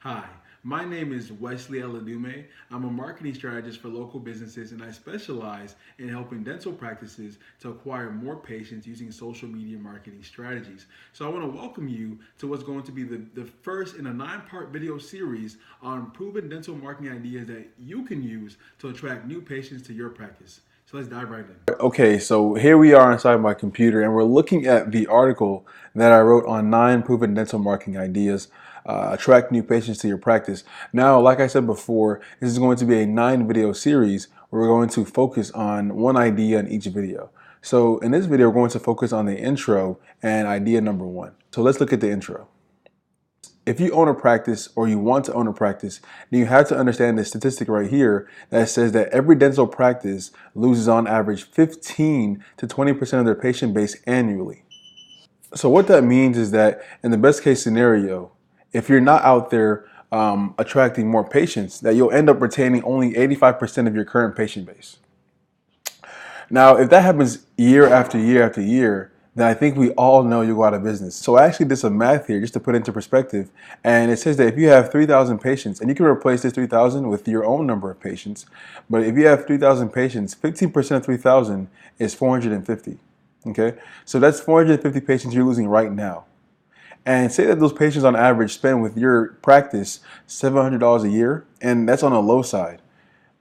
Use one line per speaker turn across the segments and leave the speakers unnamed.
Hi, my name is Wesley Aladume. I'm a marketing strategist for local businesses and I specialize in helping dental practices to acquire more patients using social media marketing strategies. So I want to welcome you to what's going to be the first in a 9-part video series on proven dental marketing ideas that you can use to attract new patients to your practice. So let's dive right in.
Okay, so here we are inside my computer and we're looking at the article that I wrote on 9 proven dental marketing ideas. Attract new patients to your practice. Now, like I said before, this is going to be a 9 video series where we're going to focus on one idea in each video. So in this video, we're going to focus on the intro and idea number 1. So let's look at the intro. If you own a practice or you want to own a practice, then you have to understand this statistic right here that says that every dental practice loses on average 15 to 20% of their patient base annually. So what that means is that in the best case scenario, if you're not out there attracting more patients, that you'll end up retaining only 85% of your current patient base. Now, if that happens year after year after year, then I think we all know you'll go out of business. So I actually did some math here just to put into perspective. And it says that if you have 3,000 patients, and you can replace this 3,000 with your own number of patients, but if you have 3,000 patients, 15% of 3,000 is 450. Okay? So that's 450 patients you're losing right now. And say that those patients on average spend with your practice $700 a year, and that's on the low side.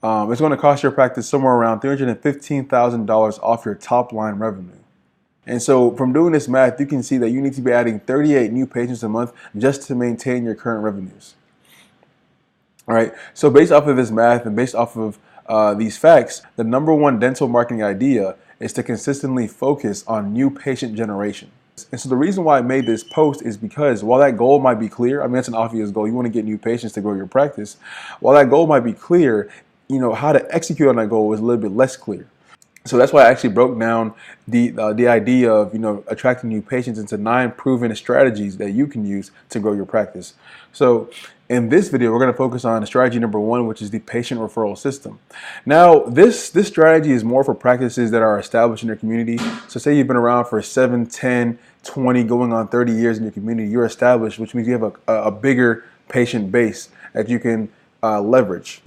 It's going to cost your practice somewhere around $315,000 off your top line revenue. And so from doing this math, you can see that you need to be adding 38 new patients a month just to maintain your current revenues. All right. So based off of this math and based off of these facts, the number 1 dental marketing idea is to consistently focus on new patient generation. And so the reason why I made this post is because while that goal might be clear, I mean, it's an obvious goal. You want to get new patients to grow your practice. While that goal might be clear, how to execute on that goal is a little bit less clear. So that's why I actually broke down the idea of attracting new patients into 9 proven strategies that you can use to grow your practice. So in this video, we're going to focus on strategy number 1, which is the patient referral system. Now, this strategy is more for practices that are established in your community. So say you've been around for 7, 10, 20, going on 30 years in your community. You're established, which means you have a bigger patient base that you can leverage.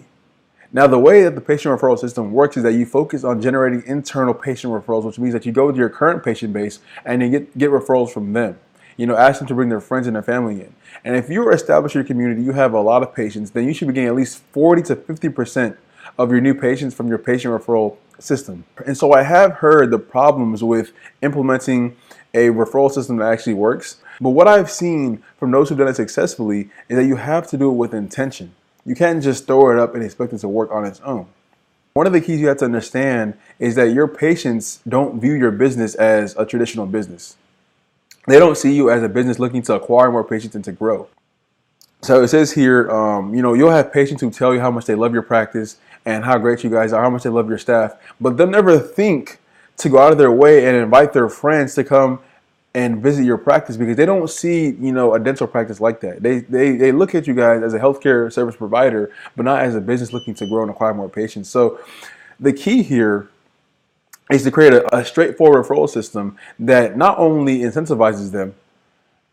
Now, the way that the patient referral system works is that you focus on generating internal patient referrals, which means that you go to your current patient base and you get referrals from them. Ask them to bring their friends and their family in. And if you're established in your community, you have a lot of patients, then you should be getting at least 40 to 50% of your new patients from your patient referral system. And so I have heard the problems with implementing a referral system that actually works. But what I've seen from those who've done it successfully is that you have to do it with intention. You can't just throw it up and expect it to work on its own. One of the keys you have to understand is that your patients don't view your business as a traditional business. They don't see you as a business looking to acquire more patients and to grow. So it says here, you'll have patients who tell you how much they love your practice and how great you guys are, how much they love your staff, but they'll never think to go out of their way and invite their friends to come and visit your practice because they don't see, a dental practice like that. They look at you guys as a healthcare service provider, but not as a business looking to grow and acquire more patients. So the key here is to create a straightforward referral system that not only incentivizes them,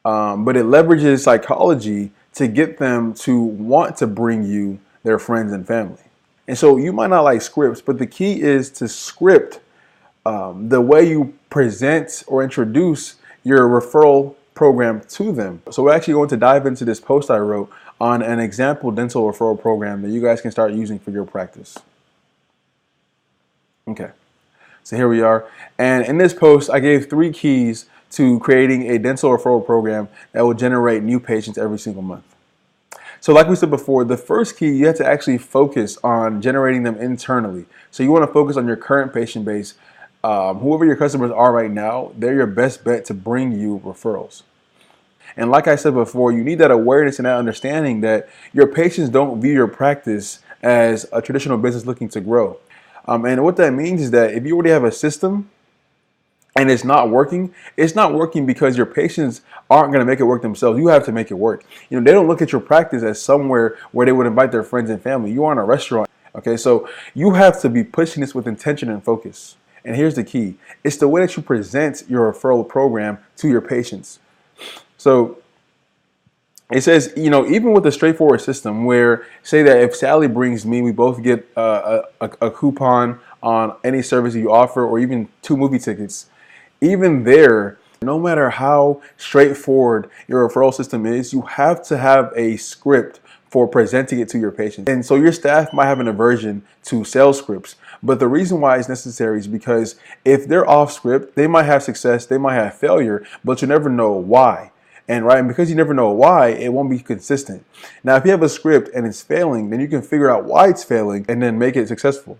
but it leverages psychology to get them to want to bring you their friends and family. And so you might not like scripts, but the key is to script the way you present or introduce your referral program to them. So we're actually going to dive into this post I wrote on an example dental referral program that you guys can start using for your practice. Okay, so here we are. And in this post, I gave 3 keys to creating a dental referral program that will generate new patients every single month. So like we said before, the first key, you have to actually focus on generating them internally. So you want to focus on your current patient base. Whoever your customers are right now, they're your best bet to bring you referrals. And like I said before, you need that awareness and that understanding that your patients don't view your practice as a traditional business looking to grow. And what that means is that if you already have a system and it's not working because your patients aren't going to make it work themselves. You have to make it work. They don't look at your practice as somewhere where they would invite their friends and family. You are in a restaurant. Okay, so you have to be pushing this with intention and focus. And here's the key. It's the way that you present your referral program to your patients. So It says, even with a straightforward system where, say that if Sally brings me, we both get a coupon on any service you offer, or even 2 movie tickets. Even there, no matter how straightforward your referral system is, you have to have a script for presenting it to your patients. And so your staff might have an aversion to sales scripts, but the reason why it's necessary is because if they're off script, they might have success, they might have failure, but you never know why. And because you never know why, it won't be consistent. Now, if you have a script and it's failing, then you can figure out why it's failing and then make it successful.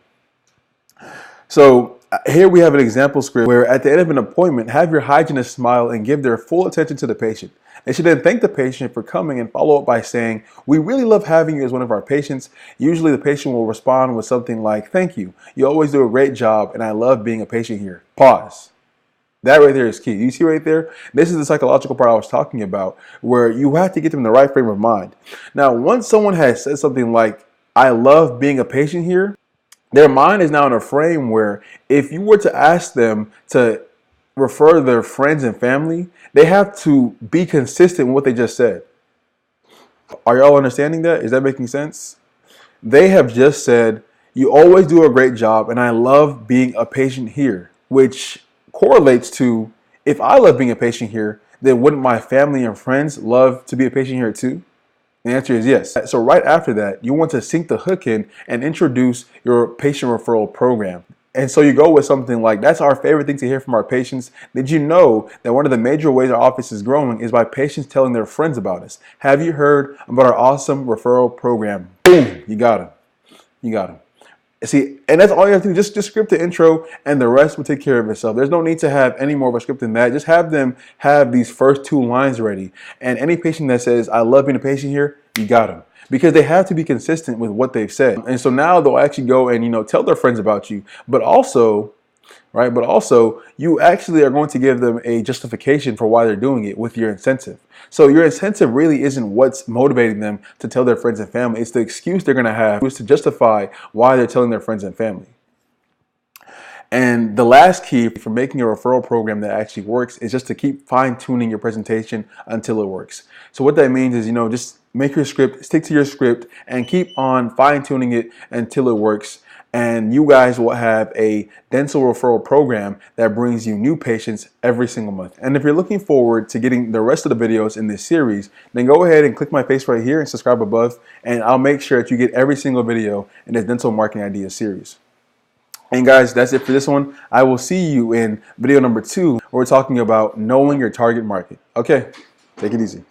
So here we have an example script where at the end of an appointment, have your hygienist smile and give their full attention to the patient. They should then thank the patient for coming and follow up by saying, "We really love having you as one of our patients." Usually the patient will respond with something like, "Thank you. You always do a great job and I love being a patient here." Pause. That right there is key. You see right there? This is the psychological part I was talking about, where you have to get them in the right frame of mind. Now, once someone has said something like, "I love being a patient here," their mind is now in a frame where if you were to ask them to refer their friends and family, they have to be consistent with what they just said. Are y'all understanding that? Is that making sense? They have just said, "You always do a great job and I love being a patient here," which correlates to, if I love being a patient here, then wouldn't my family and friends love to be a patient here too? The answer is yes. So right after that, you want to sink the hook in and introduce your patient referral program. And so you go with something like, "That's our favorite thing to hear from our patients. Did you know that one of the major ways our office is growing is by patients telling their friends about us? Have you heard about our awesome referral program?" Boom, you got him. You got him. See, and that's all you have to do. Just script the intro and the rest will take care of itself. There's no need to have any more of a script than that. Just have them have these first 2 lines ready. And any patient that says, "I love being a patient here," you got them. Because they have to be consistent with what they've said. And so now they'll actually go and, tell their friends about you. But also, right? But also, you actually are going to give them a justification for why they're doing it with your incentive. So your incentive really isn't what's motivating them to tell their friends and family. It's the excuse they're going to have to justify why they're telling their friends and family. And the last key for making a referral program that actually works is just to keep fine-tuning your presentation until it works. So what that means is, just make your script, stick to your script, and keep on fine-tuning it until it works. And you guys will have a dental referral program that brings you new patients every single month. And if you're looking forward to getting the rest of the videos in this series, then go ahead and click my face right here and subscribe above, and I'll make sure that you get every single video in this dental marketing ideas series. And guys, that's it for this one. I will see you in video number 2, where we're talking about knowing your target market. Okay, take it easy.